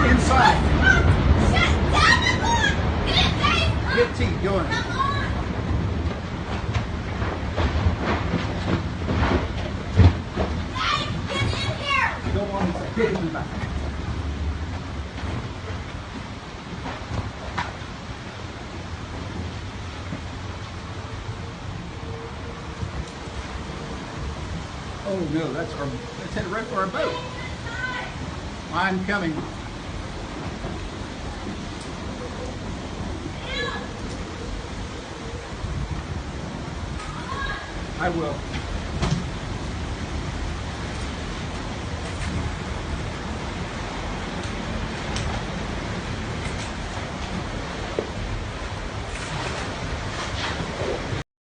inside. Shut down the door! Get it, Dave! Get T, go in. Come on! Dave, get in here! Go on inside. Get in the back. Oh no, that's headed right for our boat. I'm coming. I will.